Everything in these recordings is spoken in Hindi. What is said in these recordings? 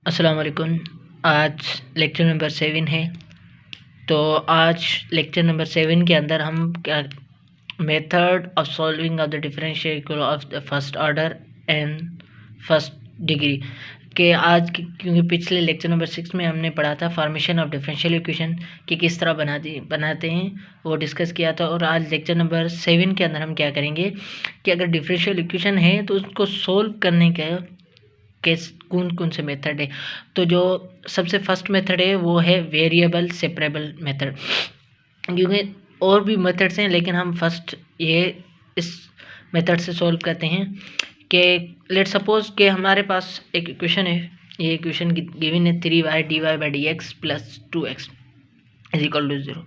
अस्सलाम वालेकुम। आज लेक्चर नंबर 7 है। तो आज लेक्चर नंबर 7 के अंदर हम क्या method of solving of the differential equation of the first order and first degree के आज क्योंकि पिछले लेक्चर नंबर 6 में हमने पढ़ा था फॉर्मेशन ऑफ डिफरेंशियल इक्वेशन कि किस तरह बनाते हैं, वो डिस्कस किया था। और आज लेक्चर नंबर 7 के अंदर हम क्या करेंगे कि अगर डिफरेंशियल इक्वेशन है तो उसको सोल्व करने का कौन कौन से मेथड है। तो जो सबसे फर्स्ट मेथड है वो है वेरिएबल सेपरेबल मेथड, क्योंकि और भी मेथड्स हैं लेकिन हम फर्स्ट इस मेथड से सॉल्व करते हैं कि लेट सपोज कि हमारे पास एक इक्वेशन है। ये इक्वेशन गिवन है 3y dy/dx + 2x = 0।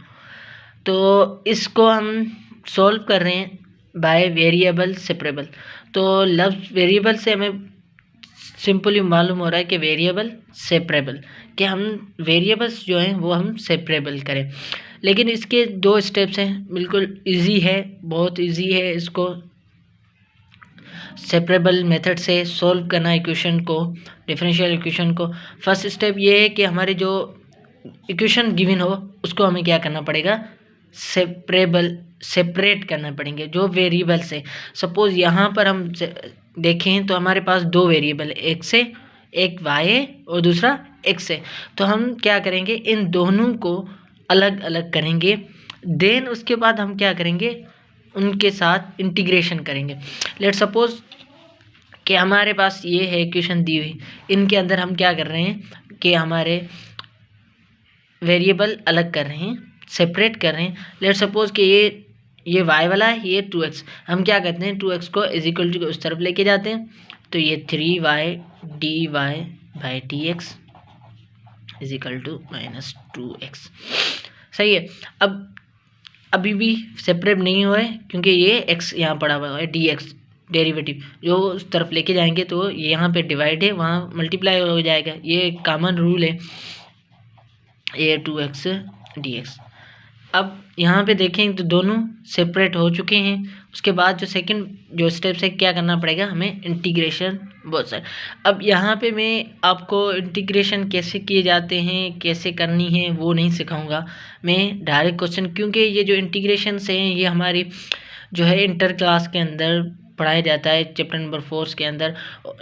तो इसको हम सॉल्व कर रहे हैं बाय वेरिएबल सेपरेबल। तो लफ्ज़ वेरिएबल से हमें सिंपली मालूम हो रहा है कि वेरिएबल सेपरेबल, कि हम वेरिएबल्स जो हैं वो हम सेपरेबल करें। लेकिन इसके 2 स्टेप्स हैं, बिल्कुल इजी है, बहुत इजी है इसको सेपरेबल मेथड से सॉल्व करना इक्वेशन को, डिफरेंशियल इक्वेशन को। फर्स्ट स्टेप ये है कि हमारे जो इक्वेशन गिवन हो उसको हमें क्या करना पड़ेगा, सेपरेट करना पड़ेंगे जो वेरिएबल से। सपोज़ यहाँ पर हम देखें तो हमारे पास 2 वेरिएबल, एक y और दूसरा x है। तो हम क्या करेंगे, इन दोनों को अलग अलग करेंगे। देन उसके बाद हम क्या करेंगे, उनके साथ इंटीग्रेशन करेंगे। लेट सपोज कि हमारे पास ये है इक्वेशन दी हुई, इनके अंदर हम क्या कर रहे हैं कि हमारे वेरिएबल अलग कर रहे हैं, सेपरेट कर रहे हैं। लेट सपोज कि ये y वाला है, ये 2x। हम क्या करते हैं, 2x को = उस तरफ लेके जाते हैं। तो ये 3y dy/dx = -2x। सही है। अब अभी भी सेपरेट नहीं हुआ है क्योंकि ये x यहाँ पड़ा हुआ है, dx डेरिवेटिव जो उस तरफ लेके जाएंगे तो यहाँ पे डिवाइड है, वहाँ मल्टीप्लाई हो जाएगा। ये कॉमन रूल है, ये 2x dx। अब यहाँ पे देखें तो दोनों सेपरेट हो चुके हैं। उसके बाद जो सेकंड जो स्टेप्स है, क्या करना पड़ेगा हमें, इंटीग्रेशन बोथ साइड। अब यहाँ पे मैं आपको इंटीग्रेशन कैसे किए जाते हैं, कैसे करनी है वो नहीं सिखाऊंगा मैं, डायरेक्ट क्वेश्चन। क्योंकि ये जो इंटीग्रेशन हैं ये हमारी जो है इंटर क्लास के अंदर पढ़ाया जाता है, चैप्टर नंबर 4 के अंदर,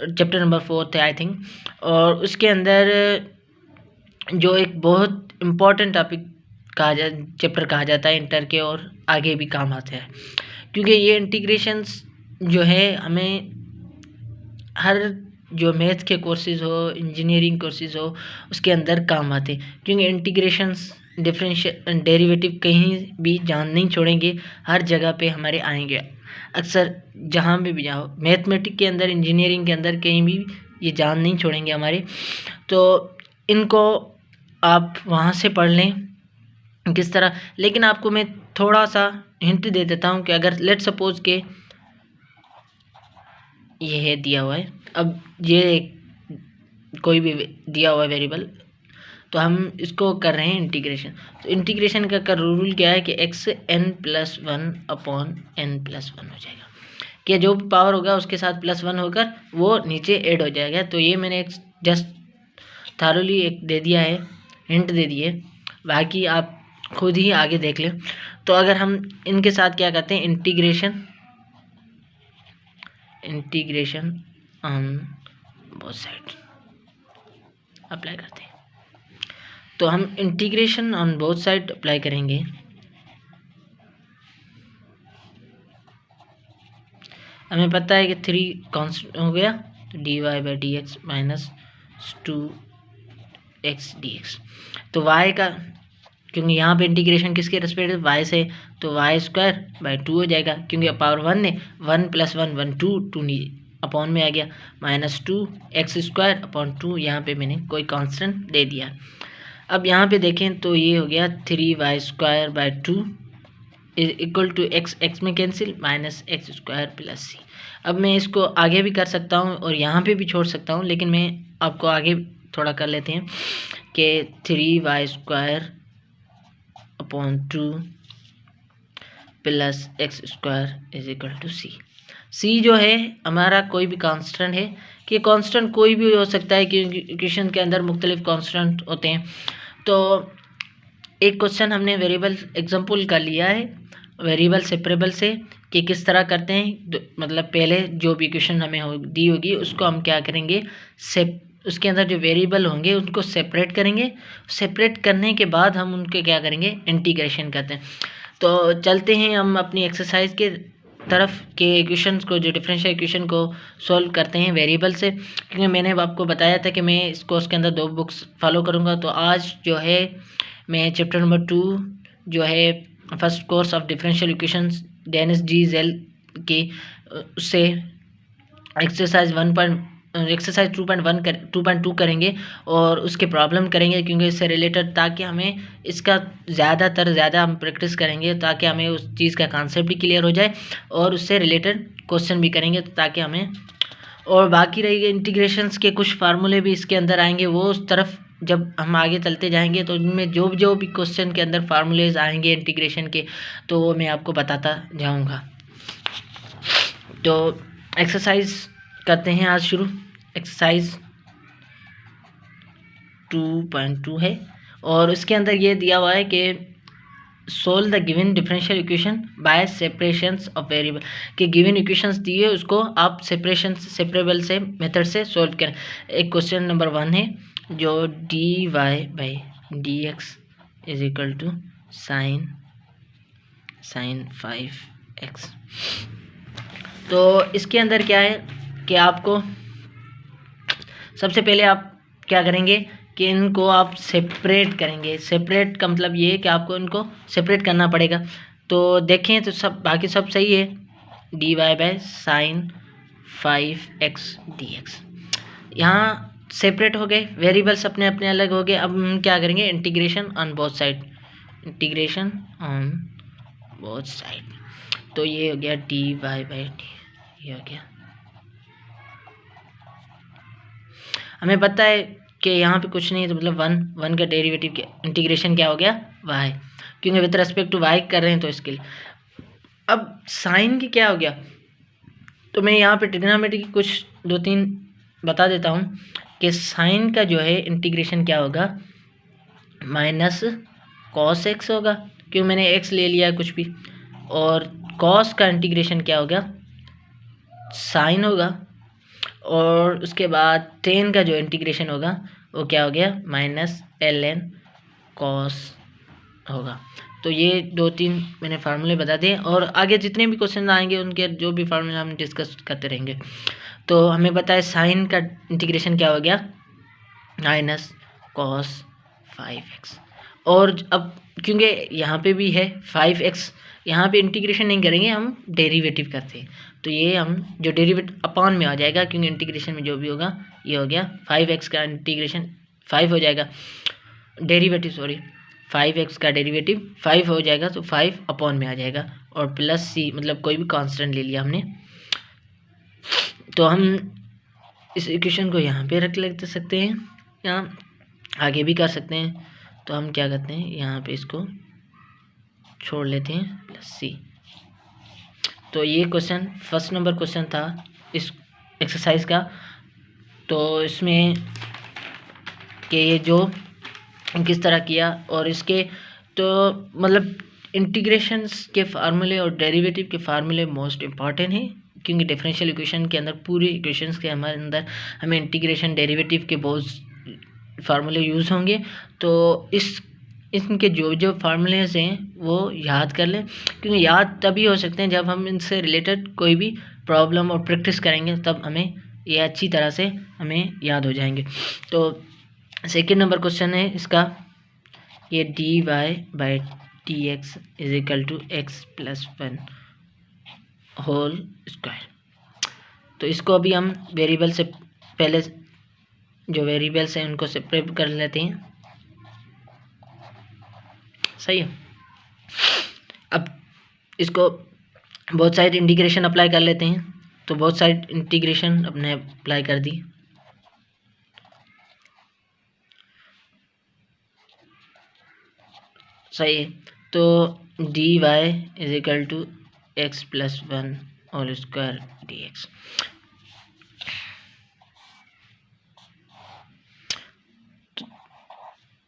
चैप्टर नंबर 4 है आई थिंक। और उसके अंदर जो एक बहुत इम्पॉर्टेंट टॉपिक चैप्टर कहा जाता है इंटर के, और आगे भी काम आता है। क्योंकि ये इंटीग्रेशंस जो है हमें हर जो मैथ के कोर्सेज हो, इंजीनियरिंग कोर्सेज हो, उसके अंदर काम आते हैं। क्योंकि इंटीग्रेशंस, डिफरेंशियल, डेरिवेटिव कहीं भी जान नहीं छोड़ेंगे, हर जगह पे हमारे आएंगे। अक्सर जहाँ भी जाओ, मैथमेटिक्स के अंदर, इंजीनियरिंग के अंदर, कहीं भी ये जान नहीं छोड़ेंगे हमारे। तो इनको आप वहाँ से पढ़ लें किस तरह। लेकिन आपको मैं थोड़ा सा हिंट दे देता हूँ कि अगर लेट सपोज के ये है दिया हुआ है, अब ये कोई भी दिया हुआ है वेरिएबल, तो हम इसको कर रहे हैं इंटीग्रेशन। तो इंटीग्रेशन का रूल क्या है कि xn+1/n+1 हो जाएगा, कि जो भी पावर होगा उसके साथ +1 होकर वो नीचे ऐड हो जाएगा। तो ये मैंने एक जस्ट थारोली एक दे दिया है, हिंट दे दिए, बाकी आप खुद ही आगे देख लें। तो अगर हम इनके साथ क्या करते हैं, integration on both side apply करते हैं। तो हम integration on both side apply करेंगे। हमें पता है कि 3 कांस्टेंट हो गया, तो dy/dx -2x dx। तो y का, क्योंकि यहाँ पे इंटीग्रेशन किसके रेस्पेक्ट है, y से, तो y²/2 हो जाएगा। क्योंकि पावर 1 है, 1 + 1 1 2 अपॉन में आ गया, -2x²/2। यहाँ पे मैंने कोई कांस्टेंट दे दिया। अब यहाँ पे देखें तो ये हो गया 3y²/2 = x में कैंसिल, -x² + c। अब मैं इसको आगे भी कर सकता हूँ और यहाँ पे भी छोड़ सकता हूँ, लेकिन मैं आपको आगे थोड़ा कर लेते हैं कि 3y² /2 + x² = c। c जो है हमारा कोई भी कांस्टेंट है, कि कांस्टेंट कोई भी हो सकता है, क्योंकि इक्वेशन के अंदर मुख्तलिफ कांस्टेंट होते हैं। तो एक क्वेश्चन हमने वेरिएबल एग्जांपल का लिया है वेरिएबल सेपरेबल से, कि किस तरह करते हैं। मतलब पहले जो भी इक्वेशन हमें दी होगी उसको हम क्या करेंगे, उसके अंदर जो वेरिएबल होंगे उनको सेपरेट करेंगे। सेपरेट करने के बाद हम उनके क्या करेंगे, इंटीग्रेशन करते हैं। तो चलते हैं हम अपनी एक्सरसाइज के तरफ के इक्वेशंस को, जो डिफरेंशियल इक्वेशन को सॉल्व करते हैं वेरिएबल से। क्योंकि मैंने आपको बताया था कि मैं इस कोर्स के अंदर 2 बुक्स फॉलो करूँगा। तो आज जो है मैं चैप्टर नंबर 2 जो है first course of differential equations Dennis G Zill की, उससे एक्सरसाइज 2.2 करेंगे और उसके प्रॉब्लम करेंगे, क्योंकि इससे रिलेटेड, ताकि हमें इसका ज़्यादा हम प्रैक्टिस करेंगे, ताकि हमें उस चीज़ का कॉन्सेप्ट भी क्लियर हो जाए और उससे रिलेटेड क्वेश्चन भी करेंगे, ताकि हमें, और बाकी रहेगी इंटीग्रेशंस के कुछ फार्मूले भी इसके अंदर आएंगे। वो उस तरफ जब हम आगे चलते जाएंगे तो उनमें जो भी क्वेश्चन के अंदर फार्मूलेज आएंगे इंटीग्रेशन के, तो वो मैं आपको बताता जाऊंगा। तो एक्सरसाइज करते हैं आज शुरू। एक्सरसाइज 2.2 है और उसके अंदर ये दिया हुआ है कि solve the given differential equation by separations of variable, कि गिवन इक्वेशंस दिए उसको आप सेपरेबल से मेथड से सोल्व करें। एक क्वेश्चन नंबर 1 है जो dy by dx is equal to sine 5x। तो इसके अंदर क्या है कि आपको सबसे पहले आप क्या करेंगे कि इनको आप सेपरेट करेंगे। सेपरेट का मतलब ये है कि आपको इनको सेपरेट करना पड़ेगा। तो देखें तो सब बाकी सब सही है, dy by sine 5x dx यहाँ सेपरेट हो गए, वेरिएबल्स अपने अपने अलग हो गए। अब हम क्या करेंगे, integration on both side, integration on both side. तो ये हो गया dy बाई डी, ये हो गया। हमें पता है कि यहाँ पे कुछ नहीं है, तो मतलब वन का डेरिवेटिव के इंटीग्रेशन क्या हो गया, y, क्योंकि विद रेस्पेक्ट टू y कर रहे हैं तो इसके लिए। अब साइन की क्या हो गया, तो मैं यहाँ पे ट्रिग्नोमेट्री की कुछ 2-3 बता देता हूँ कि साइन का जो है इंटीग्रेशन क्या होगा, माइनस कॉस x होगा, क्यों मैंने x ले लिया कुछ भी। और कॉस का इंटीग्रेशन क्या होगा, साइन होगा। और उसके बाद टेन का जो इंटीग्रेशन होगा वो क्या हो गया, माइनस ln कॉस होगा। तो ये 2-3 मैंने फार्मूले बता दिए, और आगे जितने भी क्वेश्चन आएंगे उनके जो भी फार्मूले हम डिस्कस करते रहेंगे। तो हमें पता है साइन का इंटीग्रेशन क्या हो गया, माइनस कॉस 5x। और अब क्योंकि यहाँ पे भी है 5x, यहाँ पे इंटीग्रेशन नहीं करेंगे, हम डेरिवेटिव करते हैं। तो ये हम जो डेरिवेटिव अपॉन में आ जाएगा, क्योंकि इंटीग्रेशन में जो भी होगा ये हो गया 5x का इंटीग्रेशन 5 हो जाएगा, डेरिवेटिव सॉरी 5x का डेरिवेटिव 5 हो जाएगा, तो 5 अपॉन में आ जाएगा, और प्लस c मतलब कोई भी कांस्टेंट ले लिया हमने। तो हम इस इक्वेशन को यहाँ पे रख सकते हैं, यहाँ आगे भी कर सकते हैं। तो हम क्या करते हैं, यहाँ पे इसको छोड़ लेते हैं, प्लस c। तो ये क्वेश्चन फर्स्ट नंबर क्वेश्चन था इस एक्सरसाइज का। तो इसमें कि ये जो किस तरह किया, और इसके तो मतलब इंटीग्रेशंस के फार्मूले और डेरिवेटिव के फार्मूले मोस्ट इम्पॉर्टेंट हैं, क्योंकि डिफरेंशियल इक्वेशन के अंदर पूरी इक्वेशंस के हमारे अंदर हमें इंटीग्रेशन डेरिवेटिव के बहुत फार्मूले यूज़ होंगे। तो इनके जो फार्मूलेज हैं वो याद कर लें, क्योंकि याद तभी हो सकते हैं जब हम इनसे रिलेटेड कोई भी प्रॉब्लम और प्रैक्टिस करेंगे, तब हमें ये अच्छी तरह से हमें याद हो जाएंगे। तो सेकेंड नंबर क्वेश्चन है इसका, ये dy by dx is equal to x plus 1 whole square. तो इसको अभी हम वेरिएबल से पहले जो वेरिएबल्स हैं उनको सेपरेट कर लेते हैं, सही है। अब इसको बहुत साइड इंटीग्रेशन अप्लाई कर लेते हैं। तो बहुत साइड इंटीग्रेशन अपने अप्लाई कर दी, सही है। तो dy is equal to x plus 1 whole square dx।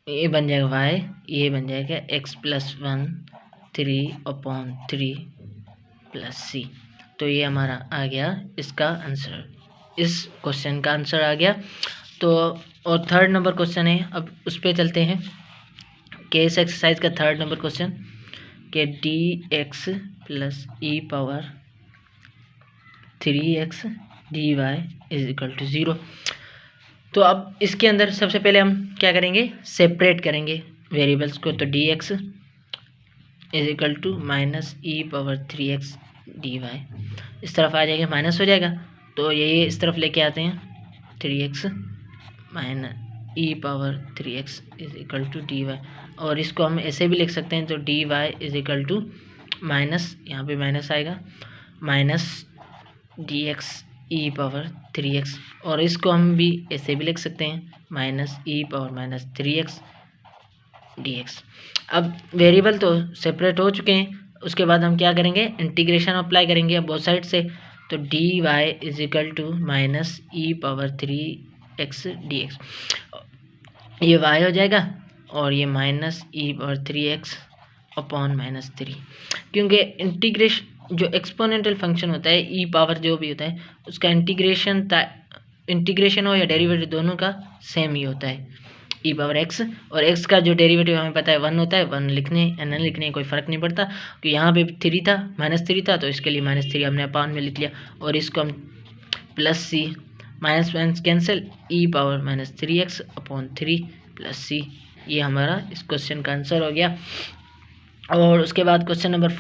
ये बन जाएगा वाई, ये बन जाएगा एक्स प्लस 1/3 प्लस सी। तो ये हमारा आ गया इसका आंसर, इस क्वेश्चन का आंसर आ गया। तो और थर्ड नंबर क्वेश्चन है, अब उस पर चलते हैं कि इस एक्सरसाइज का थर्ड नंबर क्वेश्चन कि dx plus e⁻3x dy is equal to 0। तो अब इसके अंदर सबसे पहले हम क्या करेंगे, सेपरेट करेंगे वेरिएबल्स को। तो dx is equal to -e⁻3x dy इस तरफ आ जाएगा, माइनस हो जाएगा। तो ये इस तरफ लेके आते हैं, 3x minus e⁻3x is equal to dy, और इसको हम ऐसे भी लिख सकते हैं। तो dy is equal to minus, यहाँ पे माइनस आएगा, माइनस dx e⁻3x, और इसको हम भी ऐसे भी लिख सकते हैं, -e⁻3x dx। अब वेरिएबल तो सेपरेट हो चुके हैं, उसके बाद हम क्या करेंगे, इंटीग्रेशन अप्लाई करेंगे अब बोथ साइड से। तो dy is equal to -e⁻3x dx, ये y हो जाएगा और ये -e⁻3x अपॉन -3, क्योंकि इंटीग्रेशन जो एक्सपोनेंशियल फंक्शन होता है, ई पावर जो भी होता है, उसका इंटीग्रेशन हो या डेरिवेटिव दोनों का सेम ही होता है, e⁻x, और x का जो डेरिवेटिव हमें पता है 1 होता है। 1 लिखने या न लिखने कोई फ़र्क नहीं पड़ता, क्योंकि यहाँ पे 3 था, -3 था, तो इसके लिए -3 हमने अपॉन में लिख लिया, और इसको हम plus C, minus minus cancel, e⁻3x upon 3 plus C, ये हमारा इस क्वेश्चन का आंसर हो गया। और उसके बाद क्वेश्चन नंबर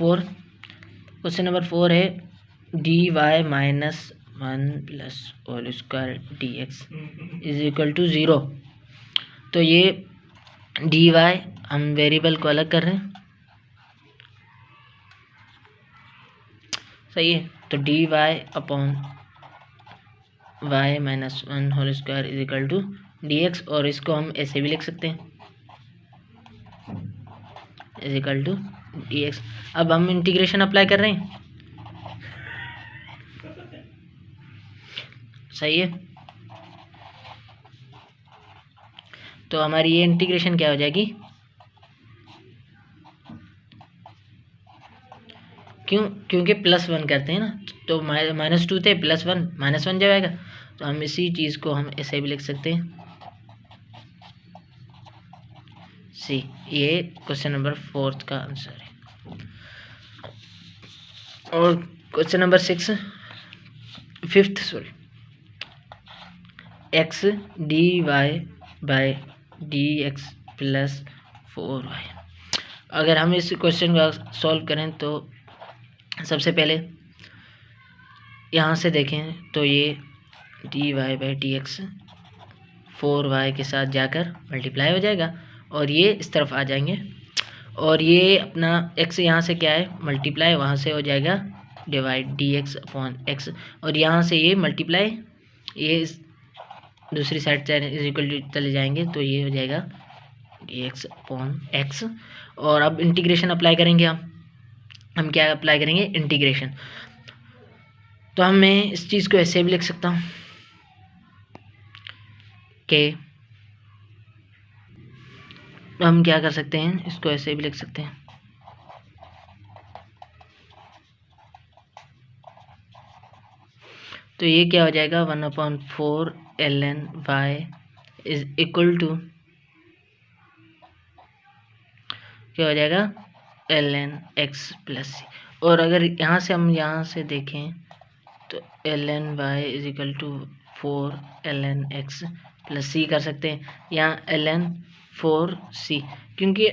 4 है dy -1 plus whole square dx is equal to 0। तो ये dy हम वेरिएबल को अलग कर रहे हैं, सही है। तो dy upon y -1 whole square is equal to dx, और इसको हम ऐसे भी लिख सकते हैं, इज इक्वल टू dx। अब हम इंटीग्रेशन अप्लाई कर रहे हैं, सही है। तो हमारी ये इंटीग्रेशन क्या हो जाएगी, क्योंकि +1 करते हैं ना, तो -2 थे, +1 -1 जब आएगा, तो हम इसी चीज़ को हम ऐसे भी लिख सकते हैं, सी। ये क्वेश्चन नंबर 4 का आंसर है। और question number 5th x dy/dx plus 4y। अगर हम इस क्वेश्चन को सॉल्व करें तो सबसे पहले यहाँ से देखें तो ये dy/dx 4y के साथ जाकर मल्टीप्लाई हो जाएगा, और ये इस तरफ आ जाएंगे, और ये अपना x यहाँ से क्या है, मल्टीप्लाई, वहाँ से हो जाएगा डिवाइड dx अपॉन x, और यहाँ से ये मल्टीप्लाई, ये इस दूसरी साइड से इज इक्वल टू चले जाएंगे, तो ये हो जाएगा dx अपॉन x। और अब इंटीग्रेशन अप्लाई करेंगे, हम क्या अप्लाई करेंगे, इंटीग्रेशन। तो मैं इस चीज़ को ऐसे भी लिख सकता हूँ कि हम क्या कर सकते हैं, इसको ऐसे भी लिख सकते हैं, तो ये क्या हो जाएगा, 1/4 ln y is equal to क्या हो जाएगा, ln x प्लस सी। और अगर यहाँ से हम यहाँ से देखें तो ln y is equal to 4 ln x plus C कर सकते हैं, यहाँ ln 4c, क्योंकि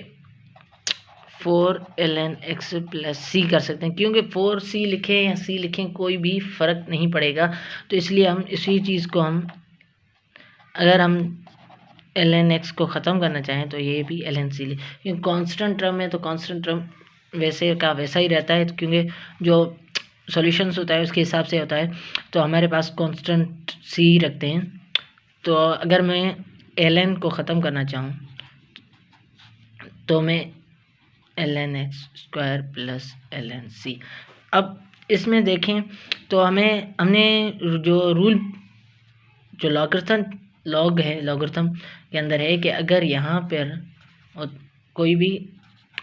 4 ln x प्लस सी कर सकते हैं, क्योंकि 4c लिखें या c लिखें कोई भी फ़र्क नहीं पड़ेगा। तो इसलिए हम इसी चीज़ को हम, अगर हम ln x को ख़त्म करना चाहें तो ये भी ln c ले, क्योंकि कांस्टेंट टर्म है तो कांस्टेंट टर्म वैसे का वैसा ही रहता है, क्योंकि जो सॉल्यूशंस होता है उसके हिसाब से होता है, तो हमारे पास कांस्टेंट c रखते हैं। तो अगर मैं ln को ख़त्म करना चाहूँ तो मैं ln x² plus ln c। अब इसमें देखें तो हमने जो लॉगरिथम लॉग है, लॉगरिथम के अंदर है कि अगर यहाँ पर और कोई भी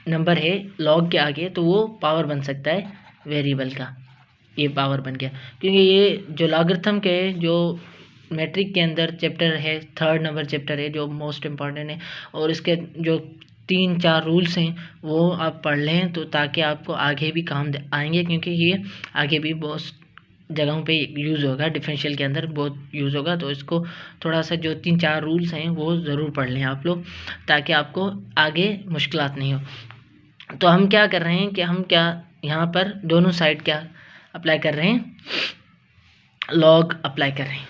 नंबर है लॉग के आगे तो वो पावर बन सकता है वेरिएबल का, ये पावर बन गया। क्योंकि ये जो लॉगरिथम के जो मैट्रिक के अंदर चैप्टर है, 3rd नंबर चैप्टर है जो मोस्ट इम्पॉर्टेंट है, और इसके जो 3-4 रूल्स हैं वो आप पढ़ लें तो ताकि आपको आगे भी काम आएंगे, क्योंकि ये आगे भी बहुत जगहों पे यूज़ होगा, डिफरेंशियल के अंदर बहुत यूज़ होगा। तो इसको थोड़ा सा जो 3-4 रूल्स हैं वो ज़रूर पढ़ लें आप लोग, ताकि आपको आगे मुश्किलात नहीं हो। तो हम क्या कर रहे हैं कि हम क्या यहाँ पर दोनों साइड क्या अप्लाई कर रहे हैं, लॉग अप्लाई कर रहे हैं,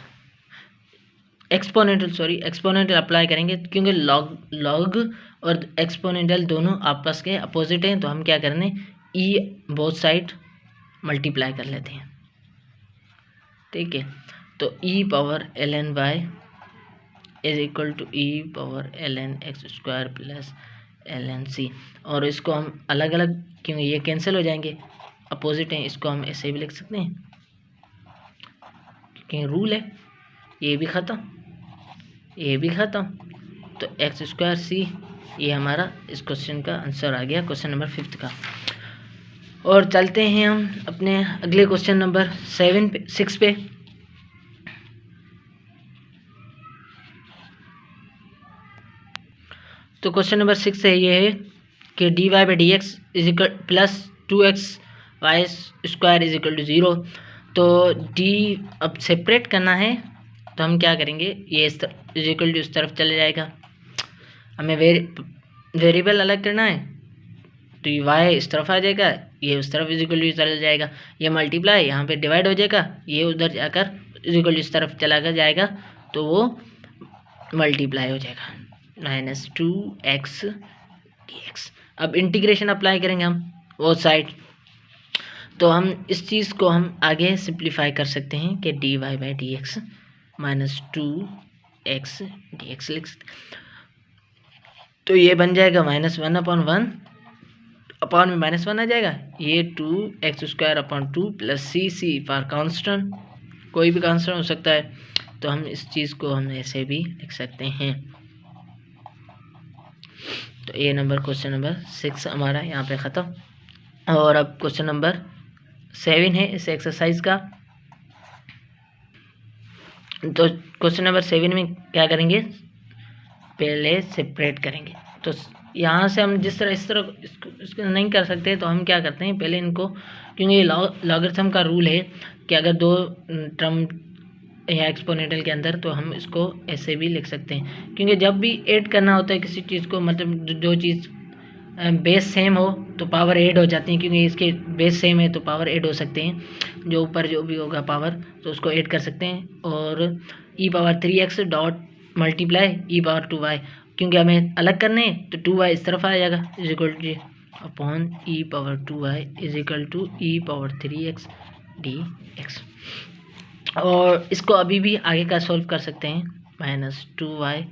एक्सपोनेंटल अप्लाई करेंगे, क्योंकि लॉग और एक्सपोनेंटल दोनों आपस के अपोजिट हैं। तो हम क्या करेंगे, ई बोथ साइड मल्टीप्लाई कर लेते हैं, ठीक है। तो e power ln y is equal to e power ln x² plus ln c, और इसको हम अलग अलग, क्योंकि ये कैंसिल हो जाएंगे, अपोजिट हैं, इसको हम ऐसे भी लिख सकते हैं क्योंकि रूल है, ये भी ख़त्म, ये भी ख़त्म। तो x² c, ये हमारा इस क्वेश्चन का आंसर आ गया, क्वेश्चन नंबर 5 का। और चलते हैं हम अपने अगले क्वेश्चन नंबर 6 पे। तो क्वेश्चन नंबर 6 है, ये है कि dy/dx is equal plus 2xy² is equal to 0। तो d अब सेपरेट करना है तो हम क्या करेंगे, ये इज इक्वल टू इस तरफ चले जाएगा, हमें वेरिएबल अलग करना है तो ये y इस तरफ आ जाएगा, ये उस तरफ इज इक्वल टू चला जाएगा, ये मल्टीप्लाई यहाँ पे डिवाइड हो जाएगा, ये उधर जाकर इज इक्वल टू इस तरफ चला जाएगा तो वो मल्टीप्लाई हो जाएगा, -2x dx। अब इंटीग्रेशन अप्लाई करेंगे हम वो साइड, तो हम इस चीज़ को हम आगे सिंप्लीफाई कर सकते हैं कि dy/dx -2x dx लिख सकते हैं। तो ये बन जाएगा -1/1 अपॉन में -1 आ जाएगा, ये 2x² 2 plus c for constant, कोई भी कांस्टेंट हो सकता है। तो हम इस चीज़ को हम ऐसे भी लिख सकते हैं। तो ये क्वेश्चन नंबर 6 हमारा यहाँ पे ख़त्म। और अब क्वेश्चन नंबर 7 है इस एक्सरसाइज का। तो क्वेश्चन नंबर 7 में क्या करेंगे, पहले सेपरेट करेंगे। तो यहाँ से हम जिस तरह इस तरह इसको नहीं कर सकते, तो हम क्या करते हैं, पहले इनको, क्योंकि ये लॉगरिथम का रूल है कि अगर दो टर्म या एक्सपोनेंटल के अंदर, तो हम इसको ऐसे भी लिख सकते हैं। क्योंकि जब भी ऐड करना होता है किसी चीज़ को, मतलब जो चीज़ बेस सेम हो तो पावर ऐड हो जाती है, क्योंकि इसके बेस सेम है तो पावर ऐड हो सकते हैं, जो ऊपर जो भी होगा पावर तो उसको ऐड कर सकते हैं। और e⁻3x डॉट मल्टीप्लाई e⁻2y, क्योंकि हमें अलग करने हैं तो 2y इस तरफ आ जाएगा is equal to upon e⁻2y is equal to e⁻3x dx। और इसको अभी भी आगे का सॉल्व कर सकते हैं, -2y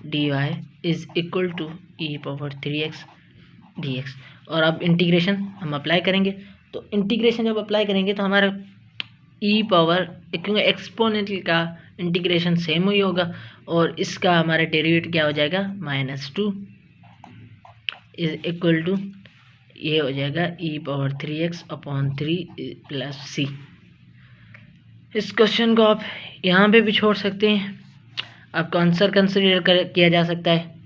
dy is equal to e⁻3x dx। और अब इंटीग्रेशन हम अप्लाई करेंगे। तो इंटीग्रेशन जब अप्लाई करेंगे तो हमारा क्योंकि एक्सपोनेंटल का इंटीग्रेशन सेम ही होगा, और इसका हमारा डेरिवेटिव क्या हो जाएगा, -2 इज इक्वल टू, ये हो जाएगा e⁻3x अपॉन 3 प्लस c। इस क्वेश्चन को आप यहाँ पे भी छोड़ सकते हैं, आपका आंसर कंसिडर किया जा सकता है।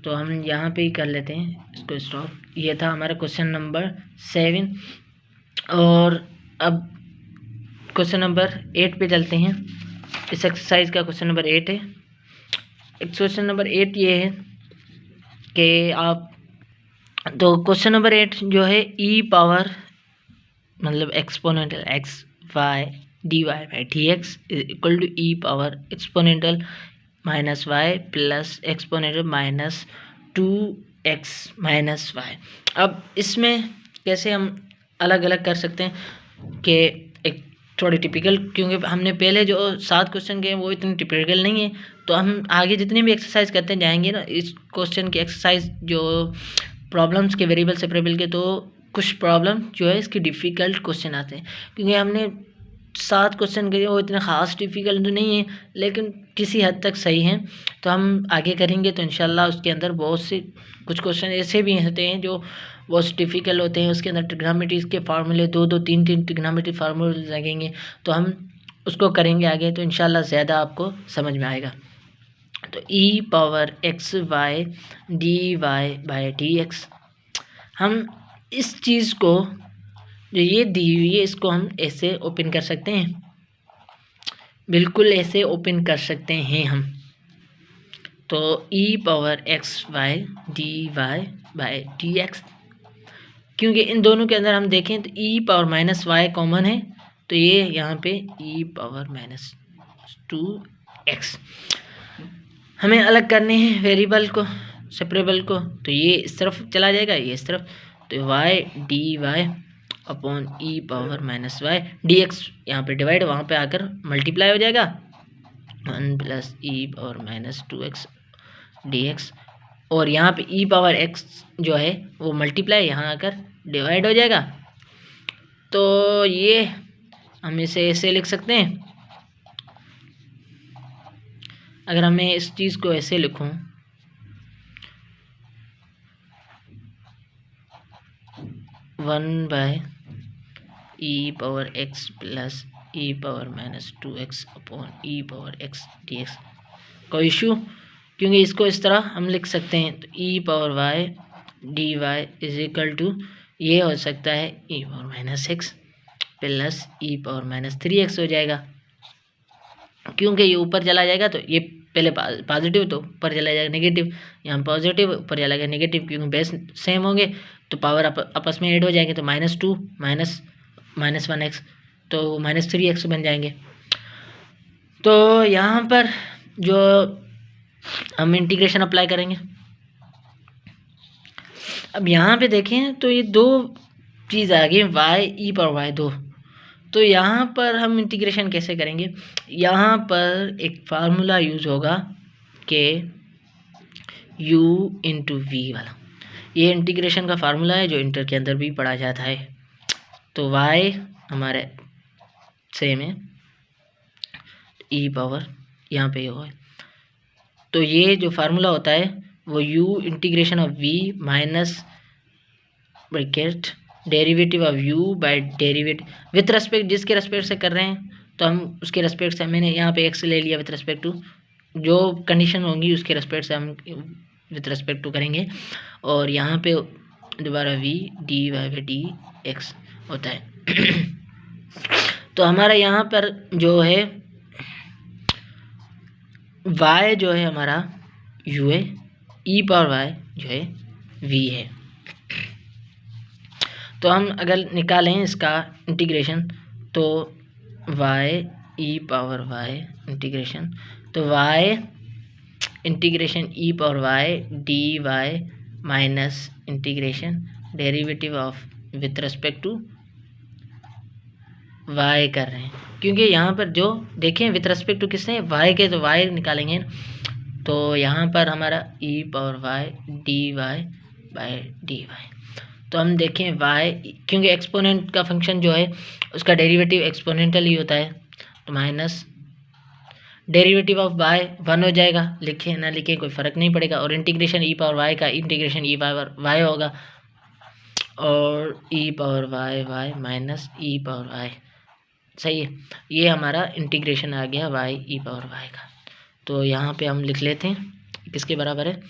तो हम यहाँ पे ही कर लेते हैं इसको स्टॉप। ये था हमारा क्वेश्चन नंबर 7। और अब क्वेश्चन नंबर 8 पे चलते हैं। इस एक्सरसाइज का क्वेश्चन नंबर 8 है। क्वेश्चन नंबर 8 ये है कि आप, तो क्वेश्चन नंबर 8 जो है e⁻, मतलब exponential x y dy/dx is equal to e⁻ exponential -y plus exponential -2x -y। अब इसमें कैसे हम अलग अलग कर सकते हैं कि एक थोड़ी टिपिकल, क्योंकि हमने पहले जो 7 क्वेश्चन किए वो इतने टिपिकल नहीं है, तो हम आगे जितनी भी एक्सरसाइज करते जाएंगे ना, इस क्वेश्चन की एक्सरसाइज जो प्रॉब्लम्स के वेरिएबल सेपरेबल के, तो कुछ प्रॉब्लम जो है इसकी डिफ़िकल्ट क्वेश्चन आते हैं, क्योंकि हमने 7 क्वेश्चन के वो इतने ख़ास डिफ़िकल्ट नहीं है, लेकिन किसी हद तक सही हैं। तो हम आगे करेंगे तो इंशाल्लाह उसके अंदर बहुत से कुछ क्वेश्चन ऐसे भी होते हैं जो बहुत डिफ़िकल्ट होते हैं। उसके अंदर ट्रिग्नोमेट्री के फार्मूले 2-2 3-3 ट्रिग्नोमेट्री फार्मूले लगेंगे, तो हम उसको करेंगे आगे, तो इंशाल्लाह ज़्यादा आपको समझ में आएगा। तो e⁻xy dy/dx, हम इस चीज़ को जो ये दी हुई है इसको हम ऐसे ओपन कर सकते हैं, बिल्कुल ऐसे ओपन कर सकते हैं हम। तो e⁻xy dy/dx, क्योंकि इन दोनों के अंदर हम देखें तो e⁻−y कॉमन है, तो ये यहाँ पे e⁻−2x हमें अलग करने हैं वेरिएबल को, सेपरेबल को। तो ये इस तरफ चला जाएगा, ये इस तरफ, तो y dy/e⁻−y dx यहाँ पे डिवाइड, वहाँ पे आकर मल्टीप्लाई हो जाएगा 1 + e⁻−2x dx, और यहाँ पे e⁻x जो है वो मल्टीप्लाई यहाँ आकर डिवाइड हो जाएगा। तो ये हम इसे ऐसे लिख सकते हैं। अगर हमें इस चीज़ को ऐसे लिखूं, one by e⁻x + e⁻−2x upon e⁻x dx, कोई इशू, क्योंकि इसको इस तरह हम लिख सकते हैं। तो e⁻y dy = ये हो सकता है e⁻−x + e⁻−3x हो जाएगा, क्योंकि ये ऊपर चला जाएगा तो ये पहले पॉजिटिव तो ऊपर चला जाएगा नेगेटिव, यहाँ पॉजिटिव ऊपर चला जाएगा नेगेटिव, क्योंकि बेस सेम होंगे तो पावर आपस में ऐड हो जाएंगे। तो -2 -1x तो -3x बन जाएंगे। तो यहाँ पर जो हम इंटीग्रेशन अप्लाई करेंगे, अब यहाँ पे देखें तो ये दो चीज़ आ गई y e⁻y2। तो यहाँ पर हम इंटीग्रेशन कैसे करेंगे, यहाँ पर एक फार्मूला यूज़ होगा कि u × v वाला, ये इंटीग्रेशन का फार्मूला है जो इंटर के अंदर भी पढ़ा जाता है। तो y हमारे सेम है, e⁻, यहाँ पे हो है, तो ये जो फार्मूला होता है वो u ∫v minus bracket derivative of u by derivative with respect, जिसके रेस्पेक्ट से कर रहे हैं तो हम उसके रेस्पेक्ट से, मैंने यहाँ पे x ले लिया विथ रेस्पेक्ट टू, जो कंडीशन होंगी उसके रेस्पेक्ट से हम विथ रेस्पेक्ट टू करेंगे, और यहाँ पे दोबारा v dy/dx होता है। तो हमारा यहाँ पर जो है y जो है हमारा u है, e⁻y जो है v है। तो हम अगर निकालें इसका इंटीग्रेशन तो y e⁻y इंटीग्रेशन, तो y integration e⁻y dy minus integration derivative of with respect to y कर रहे हैं, क्योंकि यहाँ पर जो देखें विथ रेस्पेक्ट टू किसने y के, तो y निकालेंगे। तो यहाँ पर हमारा e⁻y dy/dy, तो हम देखें y, क्योंकि एक्सपोनेंट का फंक्शन जो है उसका डेरिवेटिव एक्सपोनेंटल ही होता है, तो माइनस डेरिवेटिव ऑफ y 1 हो जाएगा, लिखें ना लिखें कोई फ़र्क नहीं पड़ेगा, और इंटीग्रेशन e⁻y का इंटीग्रेशन e⁻y होगा, और e⁻y माइनस e⁻y, सही है। ये हमारा इंटीग्रेशन आ गया y e⁻y का। तो यहाँ पे हम लिख लेते हैं किसके बराबर है,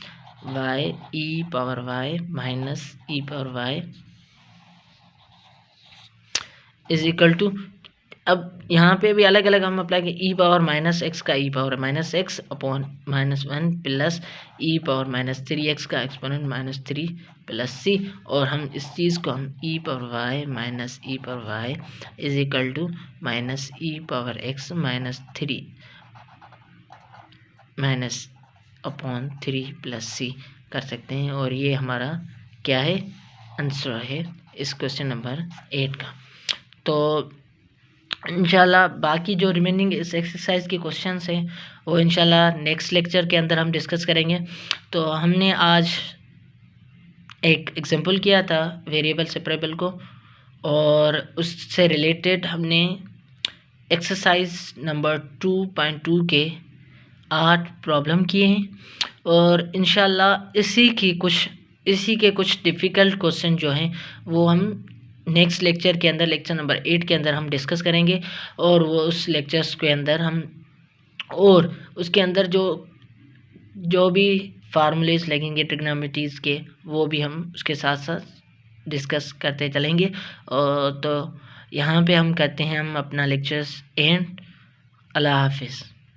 y e⁻y माइनस e⁻y = अब यहाँ पे भी अलग अलग हम अप्लाई करें, e⁻−x का e⁻−x अपॉन -1 प्लस e⁻−3x का एक्सपोनेंट -3 प्लस c, और हम इस चीज़ को हम e⁻y minus e⁻y -e⁻x -3 upon 3 plus c कर सकते हैं, और ये हमारा क्या है, आंसर है इस क्वेश्चन नंबर 8 का। तो इंशाल्लाह बाकी जो रिमेनिंग इस एक्सरसाइज के क्वेश्चंस हैं वो इंशाल्लाह नेक्स्ट लेक्चर के अंदर हम डिस्कस करेंगे। तो हमने आज एक एग्जांपल किया था वेरिएबल सेपरेबल को, और उससे रिलेटेड हमने एक्सरसाइज नंबर 2.2 के 8 प्रॉब्लम किए हैं और इंशाल्लाह इसी के कुछ डिफ़िकल्ट क्वेश्चन जो हैं वो हम नेक्स्ट लेक्चर के अंदर, लेक्चर नंबर 8 के अंदर हम डिस्कस करेंगे। और वो उस लेक्चर्स के अंदर हम और उसके अंदर जो भी फार्मूलेस लगेंगे ट्रिग्नोमेट्रीज़ के, वो भी हम उसके साथ साथ डिस्कस करते चलेंगे। और तो यहाँ पे हम करते हैं हम अपना लेक्चर्स एंड अल्लाह हाफिज़।